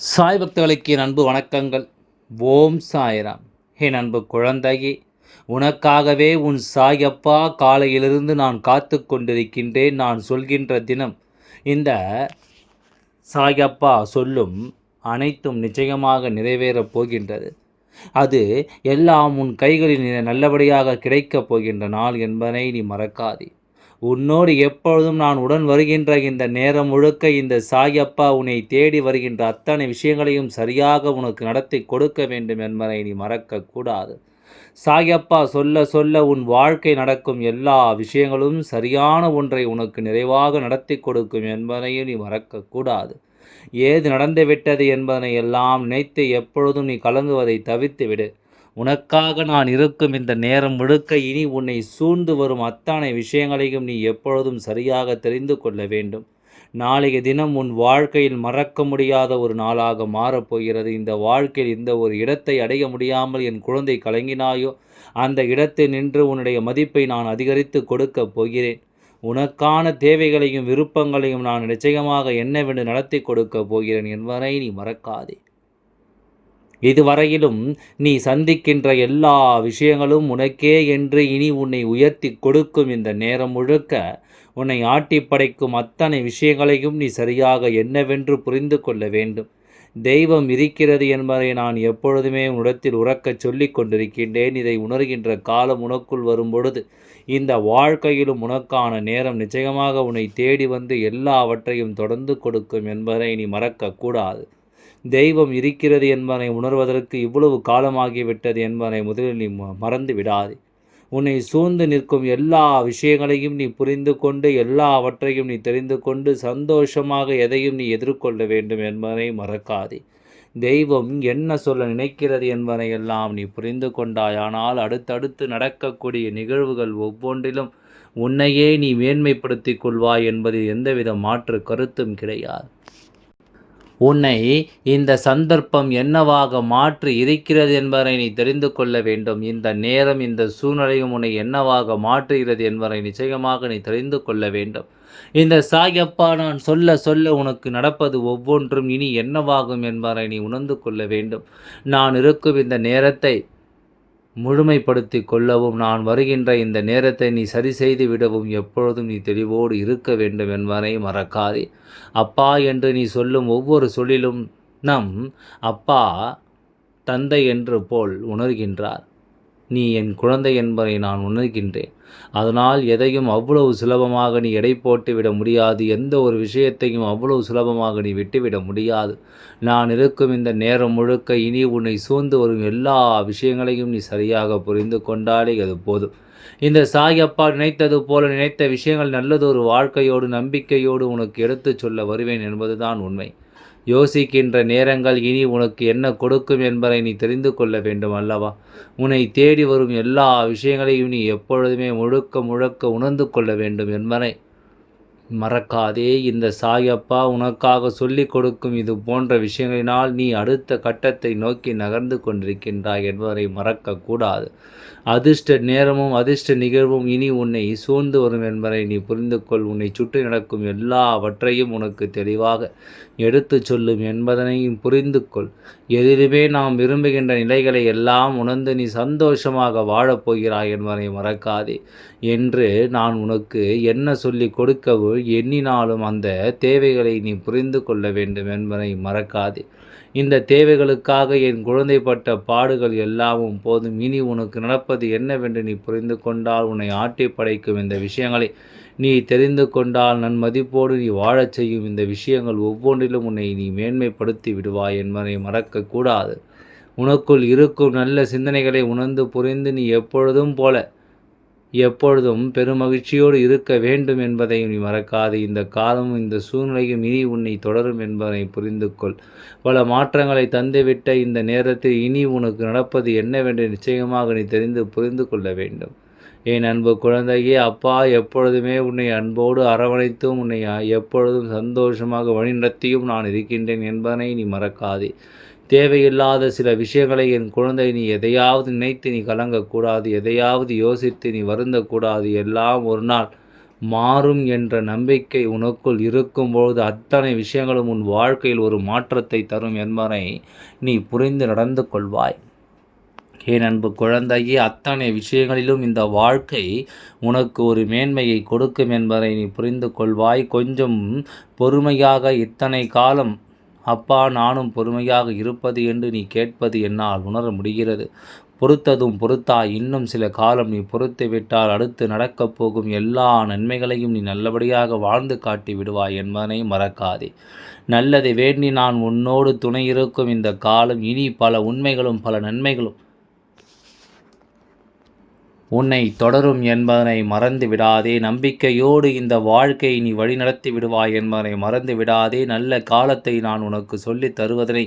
சாய் பக்தர்களுக்கு என் அன்பு வணக்கங்கள். ஓம் சாய்ராம். என் அன்பு குழந்தையே, உனக்காகவே உன் சாயப்பா காலையிலிருந்து நான் காத்து கொண்டிருக்கின்றேன். நான் சொல்கின்ற தினம் இந்த சாயப்பா சொல்லும் அனைத்தும் நிச்சயமாக நிறைவேறப் போகின்றது. அது எல்லாம் உன் கைகளில் நல்லபடியாக கிடைக்கப் போகின்ற நாள் என்பதை நீ மறக்காதே. உன்னோடு எப்பொழுதும் நான் உடன் வருகின்ற இந்த நேரம் முழுக்க இந்த சாயப்பா உன்னை தேடி வருகின்ற அத்தனை விஷயங்களையும் சரியாக உனக்கு நடத்தி கொடுக்க வேண்டும் என்பதை நீ மறக்கக்கூடாது. சாயப்பா சொல்ல சொல்ல உன் வாழ்க்கை நடக்கும் எல்லா விஷயங்களும் சரியான ஒன்றை உனக்கு நிறைவாக நடத்தி கொடுக்கும் என்பதையும் நீ மறக்கக்கூடாது. ஏது நடந்துவிட்டது என்பதனை எல்லாம் நினைத்து எப்பொழுதும் நீ கலங்குவதை தவிர்த்து விடு. உனக்காக நான் இருக்கும் இந்த நேரம் முழுக்க இனி உன்னை சூழ்ந்து வரும் அத்தனை விஷயங்களையும் நீ எப்பொழுதும் சரியாக தெரிந்து கொள்ள வேண்டும். நாளைய தினம் உன் வாழ்க்கையில் மறக்க முடியாத ஒரு நாளாக மாறப்போகிறது. இந்த வாழ்க்கையில் இந்த ஒரு இடத்தை அடைய முடியாமல் என் குழந்தை கலங்கினாயோ, அந்த இடத்தில் நின்று உன்னுடைய மதிப்பை நான் அதிகரித்து கொடுக்கப் போகிறேன். உனக்கான தேவைகளையும் விருப்பங்களையும் நான் நிச்சயமாக என்னவென்று நடத்தி கொடுக்கப் போகிறேன் என்பதை நீ மறக்காதே. இதுவரையிலும் நீ சந்திக்கின்ற எல்லா விஷயங்களும் உனக்கே என்று இனி உன்னை உயர்த்தி கொடுக்கும் இந்த நேரம் முழுக்க உன்னை ஆட்டி படைக்கும் அத்தனை விஷயங்களையும் நீ சரியாக என்னவென்று புரிந்து கொள்ள வேண்டும். தெய்வம் இருக்கிறது என்பதை நான் எப்பொழுதுமே உன்னிடத்தில் உறக்கச் சொல்லிக் கொண்டிருக்கின்றேன். இதை உணர்கின்ற காலம் உனக்குள் வரும்பொழுது இந்த வாழ்க்கையிலும் உனக்கான நேரம் நிச்சயமாக உன்னை தேடி வந்து எல்லாவற்றையும் தொடர்ந்து கொடுக்கும் என்பதை நீ மறக்கக்கூடாது. தெய்வம் இருக்கிறது என்பதை உணர்வதற்கு இவ்வளவு காலமாகிவிட்டது என்பதை முதலில் நீ மறந்து விடாதே. உன்னை சூழ்ந்து நிற்கும் எல்லா விஷயங்களையும் நீ புரிந்து கொண்டு எல்லாவற்றையும் நீ தெரிந்து கொண்டு சந்தோஷமாக எதையும் நீ எதிர்கொள்ள வேண்டும் என்பதை மறக்காதே. தெய்வம் என்ன சொல்ல நினைக்கிறது என்பதை எல்லாம் நீ புரிந்து கொண்டாயானால் அடுத்தடுத்து நடக்கக்கூடிய நிகழ்வுகள் ஒவ்வொன்றிலும் உன்னையே நீ மேன்மைப்படுத்திக் கொள்வாய் என்பதில் எந்தவித மாற்று கருத்தும் கிடையாது. உன்னை இந்த சந்தர்ப்பம் என்னவாக மாற்றி இருக்கிறது என்பதை நீ தெரிந்து கொள்ள வேண்டும். இந்த நேரம் இந்த சூழ்நிலையும் உன்னை என்னவாக மாற்றுகிறது என்பதை நிச்சயமாக நீ தெரிந்து கொள்ள வேண்டும். இந்த சாயப்பா நான் சொல்ல சொல்ல உனக்கு நடப்பது ஒவ்வொன்றும் இனி என்னவாகும் என்பதை நீ உணர்ந்து கொள்ள வேண்டும். நான் இருக்கும் இந்த நேரத்தை முழுமைப்படுத்தி கொள்ளவும் நான் வருகின்ற இந்த நேரத்தை நீ சரி செய்து விடவும் எப்பொழுதும் நீ தெளிவோடு இருக்க வேண்டும் என்பதை மறக்காதே. அப்பா என்று நீ சொல்லும் ஒவ்வொரு சொல்லிலும் நம் அப்பா தந்தை என்று போல் உணர்கின்றார். நீ என் குழந்தை என்பதை நான் உணர்கின்றேன். அதனால் எதையும் அவ்வளவு சுலபமாக நீ எடை போட்டு விட முடியாது. எந்த ஒரு விஷயத்தையும் அவ்வளவு சுலபமாக நீ விட்டுவிட முடியாது. நான் இருக்கும் இந்த நேரம் முழுக்க இனி உன்னை சூழ்ந்து வரும் எல்லா விஷயங்களையும் நீ சரியாக புரிந்து கொண்டாலே அது போதும். இந்த சாயப்பா நினைத்தது போல நினைத்த விஷயங்கள் நல்லதொரு வாழ்க்கையோடு நம்பிக்கையோடு உனக்கு எடுத்துச் சொல்ல வருவேன் என்பதுதான் உண்மை. யோசிக்கின்ற நேரங்கள் இனி உனக்கு என்ன கொடுக்கும் என்பதை நீ தெரிந்து கொள்ள வேண்டும் அல்லவா? உன்னை தேடி வரும் எல்லா விஷயங்களையும் நீ எப்பொழுதுமே முழுக்க முழுக்க உணர்ந்து கொள்ள வேண்டும் என்பதை மறக்காதே. இந்த சாயப்பா உனக்காக சொல்லிக் கொடுக்கும் இது போன்ற விஷயங்களினால் நீ அடுத்த கட்டத்தை நோக்கி நகர்ந்து கொண்டிருக்கின்றாய் என்பதை மறக்கக்கூடாது. அதிர்ஷ்ட நேரமும் அதிர்ஷ்ட நிகழ்வும் இனி உன்னை சூழ்ந்து வரும் என்பதை நீ புரிந்து கொள். உன்னை சுற்றி நடக்கும் எல்லாவற்றையும் உனக்கு தெளிவாக எடுத்துச் சொல்லும் என்பதனையும் புரிந்து கொள். எதிலுமே நாம் விரும்புகின்ற நிலைகளை எல்லாம் உணர்ந்து நீ சந்தோஷமாக வாழப்போகிறாய் என்பதை மறக்காதே. என்று நான் உனக்கு என்ன சொல்லிக் கொடுக்கவோ எண்ணினாலும் அந்த தேவைகளை நீ புரிந்து கொள்ள வேண்டும் என்பதை மறக்காதே. இந்த தேவைகளுக்காக என் குழந்தை பட்ட பாடுகள் எல்லாமும் போதும். இனி உனக்கு நடப்பது என்னவென்று நீ புரிந்து கொண்டால் உன்னை ஆட்டி படைக்கும் இந்த விஷயங்களை நீ தெரிந்து கொண்டால் நன்மதிப்போடு நீ வாழச் செய்யும் இந்த விஷயங்கள் ஒவ்வொன்றிலும் உன்னை நீ மேன்மைப்படுத்தி விடுவாய் என்பதை மறக்கக்கூடாது. உனக்குள் இருக்கும் நல்ல சிந்தனைகளை உணர்ந்து புரிந்து நீ எப்பொழுதும் பெருமகிழ்ச்சியோடு இருக்க வேண்டும் என்பதை நீ மறக்காது. இந்த காலமும் இந்த சூழ்நிலையும் இனி உன்னை தொடரும் என்பதை புரிந்து கொள். பல மாற்றங்களை தந்துவிட்ட இந்த நேரத்தில் இனி உனக்கு நடப்பது என்னவென்று நிச்சயமாக நீ புரிந்து கொள்ள வேண்டும். என் அன்பு குழந்தையே, அப்பா எப்பொழுதுமே உன்னை அன்போடு அரவணைத்தும் உன்னை எப்பொழுதும் சந்தோஷமாக வழிநடத்தியும் நான் இருக்கின்றேன் என்பதனை நீ மறக்காதே. தேவையில்லாத சில விஷயங்களை என் குழந்தை நீ எதையாவது நினைத்து நீ கலங்கக்கூடாது. எதையாவது யோசித்து நீ வருந்தக்கூடாது. எல்லாம் ஒரு நாள் மாறும் என்ற நம்பிக்கை உனக்குள் இருக்கும்பொழுது அத்தனை விஷயங்களும் உன் வாழ்க்கையில் ஒரு மாற்றத்தை தரும் என்பதை நீ புரிந்து நடந்து கொள்வாய். என் அன்பு குழந்தையே, அத்தனை விஷயங்களிலும் இந்த வாழ்க்கை உனக்கு ஒரு மேன்மையை கொடுக்கும் என்பதை நீ புரிந்து கொள்வாய். கொஞ்சம் பொறுமையாக இத்தனை காலம் அப்பா நானும் பொறுமையாக இருப்பது என்று நீ கேட்பது என்னால் உணர முடிகிறது. பொறுத்ததும் பொறுத்தாய், இன்னும் சில காலம் நீ பொறுத்து விட்டால் அடுத்து நடக்கப் போகும் எல்லா நன்மைகளையும் நீ நல்லபடியாக வாழ்ந்து காட்டி விடுவாய் என்பதனை மறக்காதே. நல்லதை வேண்டி நான் உன்னோடு துணை இருக்கும் இந்த காலம் இனி பல உண்மைகளும் பல நன்மைகளும் உன்னை தொடரும் என்பதனை மறந்து விடாதே. நம்பிக்கையோடு இந்த வாழ்க்கையை நீ வழிநடத்தி விடுவாய் என்பதனை மறந்து விடாதே. நல்ல காலத்தை நான் உனக்கு சொல்லித் தருவதனை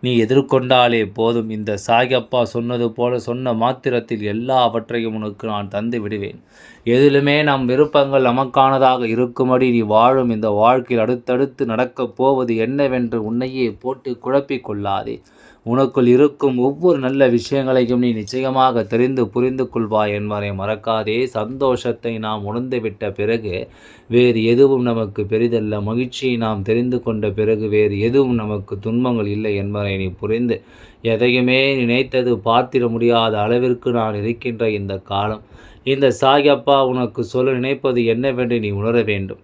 நீ எதிர்கொண்டாலே போதும். இந்த சாயப்பா சொன்னது போல சொன்ன மாத்திரத்தில் எல்லாவற்றையும் உனக்கு நான் தந்து விடுவேன். எதிலுமே நம் விருப்பங்கள் நமக்கானதாக இருக்கும்படி நீ வாழும் இந்த வாழ்க்கையில் அடுத்தடுத்து நடக்கப் போவது என்னவென்று உன்னையே போட்டு குழப்பிக் கொள்ளாதே. உனக்குள் இருக்கும் ஒவ்வொரு நல்ல விஷயங்களையும் நீ நிச்சயமாக தெரிந்து புரிந்து கொள்வாய் என்பதை மறக்காதே. சந்தோஷத்தை நாம் உணர்ந்துவிட்ட பிறகு வேறு எதுவும் நமக்கு பெரிதல்ல. மகிழ்ச்சியை நாம் தெரிந்து கொண்ட பிறகு வேறு எதுவும் நமக்கு துன்பங்கள் இல்லை என்பதை நீ புரிந்து எதையுமே நினைத்தது பார்த்திட முடியாத அளவிற்கு நான் இருக்கின்ற இந்த காலம், இந்த சாயப்பா உனக்கு சொல்ல நினைப்பது என்னவென்று நீ உணர வேண்டும்.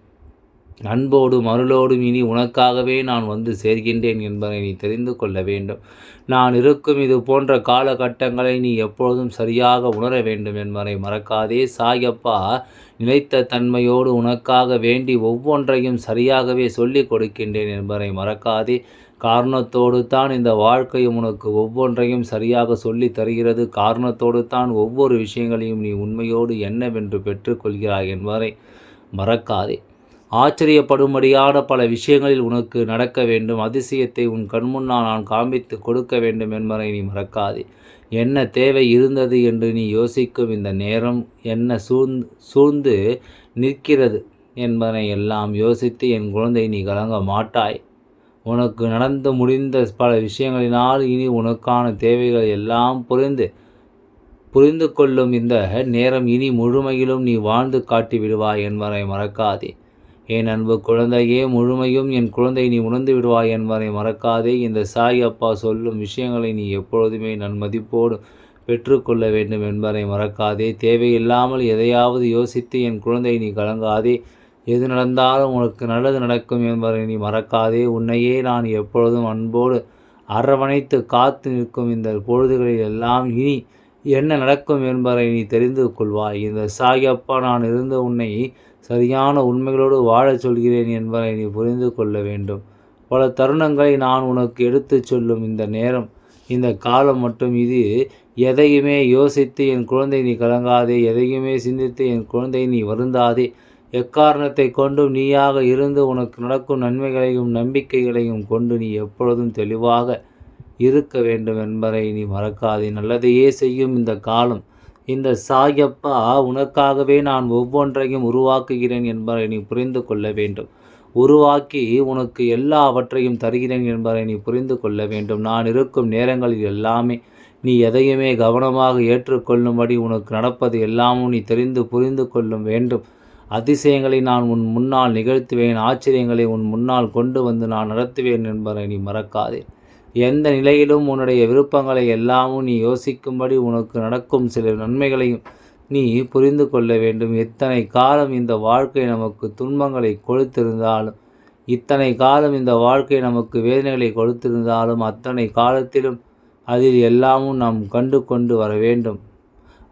அன்போடும் அருளோடும் இனி உனக்காகவே நான் வந்து சேர்கின்றேன் என்பதை நீ தெரிந்து கொள்ள வேண்டும். நான் இருக்கும் இது போன்ற காலகட்டங்களை நீ எப்பொழுதும் சரியாக உணர வேண்டும் என்பதை மறக்காதே. சாயப்பா நிலைத்த தன்மையோடு உனக்காக வேண்டி ஒவ்வொன்றையும் சரியாகவே சொல்லிக் கொடுக்கின்றேன் என்பதை மறக்காதே. காரணத்தோடு தான் இந்த வாழ்க்கையும் உனக்கு ஒவ்வொன்றையும் சரியாக சொல்லி தருகிறது. காரணத்தோடு தான் ஒவ்வொரு விஷயங்களையும் நீ உண்மையோடு என்னவென்று பெற்றுக்கொள்கிறாய் என்பதை மறக்காதே. ஆச்சரியப்படும்படியான பல விஷயங்களில் உனக்கு நடக்க வேண்டும். அதிசயத்தை உன் கண்முன்னால் நான் காண்பித்து கொடுக்க வேண்டும் என்பதை நீ மறக்காதே. என்ன தேவை இருந்தது என்று நீ யோசிக்கும் இந்த நேரம் என்ன சூழ்ந்து நிற்கிறது என்பதை எல்லாம் யோசித்து என் குழந்தை நீ கலங்க மாட்டாய். உனக்கு நடந்து முடிந்த பல விஷயங்களினால் இனி உனக்கான தேவைகள் எல்லாம் புரிந்து கொள்ளும் இந்த நேரம் இனி முழுமையிலும் நீ வாழ்ந்து காட்டி விடுவாய் என்பதை மறக்காதே. என் அன்பு குழந்தையே, முழுமையும் என் குழந்தை நீ உணர்ந்து விடுவாய் என்பதை மறக்காதே. இந்த சாய் அப்பா சொல்லும் விஷயங்களை நீ எப்பொழுதுமே நன்மதிப்போடு பெற்றுக்கொள்ள வேண்டும் என்பதை மறக்காதே. தேவையில்லாமல் எதையாவது யோசித்து என் குழந்தை நீ கலங்காதே. எது நடந்தாலும் உனக்கு நல்லது நடக்கும் என்பதை நீ மறக்காதே. உன்னையே நான் எப்பொழுதும் அன்போடு அரவணைத்து காத்து நிற்கும் இந்த பொழுதுகளில் எல்லாம் இனி என்ன நடக்கும் என்பதை நீ தெரிந்து கொள்வாய். இந்த சாயப்பா நான் இருந்து உன்னை சரியான உண்மைகளோடு வாழச் சொல்கிறேன் என்பதை நீ புரிந்து கொள்ள வேண்டும். பல தருணங்களை நான் உனக்கு எடுத்துச் சொல்லும் இந்த நேரம், இந்த காலம் மட்டும் இது. எதையுமே யோசித்து என் குழந்தை நீ கலங்காதே. எதையுமே சிந்தித்து என் குழந்தை நீ வருந்தாதே. எக்காரணத்தை கொண்டும் நீயாக இருந்து உனக்கு நடக்கும் நன்மைகளையும் நம்பிக்கைகளையும் கொண்டு நீ எப்பொழுதும் தெளிவாக இருக்க வேண்டும் என்பதை நீ மறக்காதே. நல்லதையே செய்யும் இந்த காலம், இந்த சாயப்பா உனக்காகவே நான் ஒவ்வொன்றையும் உருவாக்குகிறேன் என்பதை நீ புரிந்து கொள்ள வேண்டும். உருவாக்கி உனக்கு எல்லாவற்றையும் தருகிறேன் என்பதை நீ புரிந்து கொள்ள வேண்டும். நான் இருக்கும் நேரங்களில் எல்லாமே நீ எதையுமே கவனமாக ஏற்றுக்கொள்ளும்படி உனக்கு நடப்பது எல்லாமும் நீ தெரிந்து புரிந்து கொள்ளும் வேண்டும். அதிசயங்களை நான் உன் முன்னால் நிகழ்த்துவேன். ஆச்சரியங்களை உன் முன்னால் கொண்டு வந்து நான் நடத்துவேன் என்பதை நீ மறக்காதே. எந்த நிலையிலும் உன்னுடைய விருப்பங்களை எல்லாமும் நீ யோசிக்கும்படி உனக்கு நடக்கும் சில நன்மைகளையும் நீ புரிந்து கொள்ள வேண்டும். இத்தனை காலம் இந்த வாழ்க்கை நமக்கு துன்பங்களை கொடுத்திருந்தாலும், இத்தனை காலம் இந்த வாழ்க்கை நமக்கு வேதனைகளை கொடுத்திருந்தாலும், அத்தனை காலத்திலும் அதில் எல்லாமும் நாம் கண்டு கொண்டு வர வேண்டும்.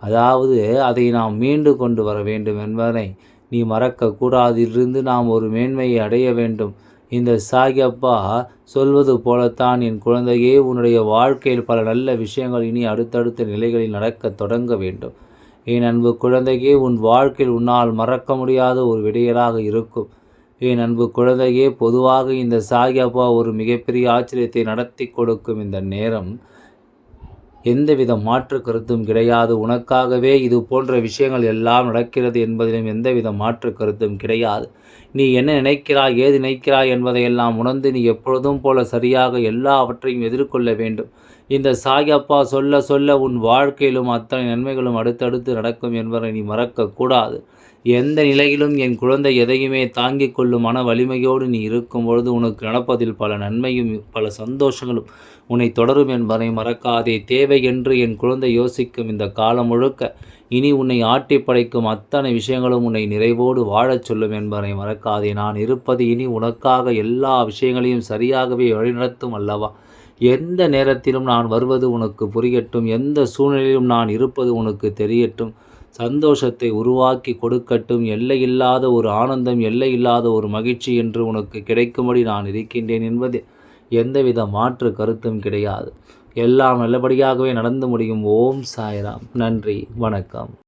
அதாவது அதை நாம் மீண்டு கொண்டு வர வேண்டும் என்பதனை நீ மறக்கக்கூடாது. இதிலிருந்து நாம் ஒரு மேன்மையை அடைய வேண்டும். இந்த சாயப்பா சொல்வது போலத்தான் என் குழந்தையே, உன்னுடைய வாழ்க்கையில் பல நல்ல விஷயங்கள் இனி அடுத்தடுத்த நிலைகளில் நடக்க தொடங்க வேண்டும். என் அன்பு குழந்தையே, உன் வாழ்க்கையில் உன்னால் மறக்க முடியாத ஒரு விடையலாக இருக்கும். என் அன்பு குழந்தையே, பொதுவாக இந்த சாயப்பா ஒரு மிகப்பெரிய ஆச்சரியத்தை நடத்தி கொடுக்கும் இந்த நேரம் எந்தவித மாற்று கருத்தும் கிடையாது. உனக்காகவே இது போன்ற விஷயங்கள் எல்லாம் நடக்கிறது என்பதிலும் எந்தவித மாற்று கருத்தும் கிடையாது. நீ என்ன நினைக்கிறாய், ஏது நினைக்கிறாய் என்பதையெல்லாம் உணர்ந்து நீ எப்பொழுதும் போல சரியாக எல்லாவற்றையும் எதிர்கொள்ள வேண்டும். இந்த சாயப்பா சொல்ல சொல்ல உன் வாழ்க்கையிலும் அத்தனை நன்மைகளும் அடுத்தடுத்து நடக்கும் என்பதை நீ மறக்கக்கூடாது. எந்த நிலையிலும் என் குழந்தை எதையுமே தாங்கிக் கொள்ளும் மன வலிமையோடு நீ இருக்கும் பொழுது உனக்கு நடப்பதில் பல நன்மையும் பல சந்தோஷங்களும் உன்னை தொடரும் என்பதை மறக்காதே. தேவை என்று என் குழந்தை யோசிக்கும் இந்த காலம் முழுக்க இனி உன்னை ஆட்டி படைக்கும் அத்தனை விஷயங்களும் உன்னை நிறைவோடு வாழச் சொல்லும் என்பதை மறக்காதே. நான் இருப்பது இனி உனக்காக எல்லா விஷயங்களையும் சரியாகவே வழிநடத்தும் அல்லவா. எந்த நேரத்திலும் நான் வருவது உனக்கு புரியட்டும், எந்த சூழ்நிலையிலும் நான் இருப்பது உனக்கு தெரியட்டும், சந்தோஷத்தை உருவாக்கி கொடுக்கட்டும், எல்லையில்லாத ஒரு ஆனந்தம், எல்லையில்லாத ஒரு மகிழ்ச்சி என்று உனக்கு கிடைக்கும்படி நான் இருக்கின்றேன் என்பது எந்தவித மாற்று கருத்தும் கிடையாது. எல்லாம் நல்லபடியாகவே நடந்து முடியும். ஓம் சாய்ராம். நன்றி, வணக்கம்.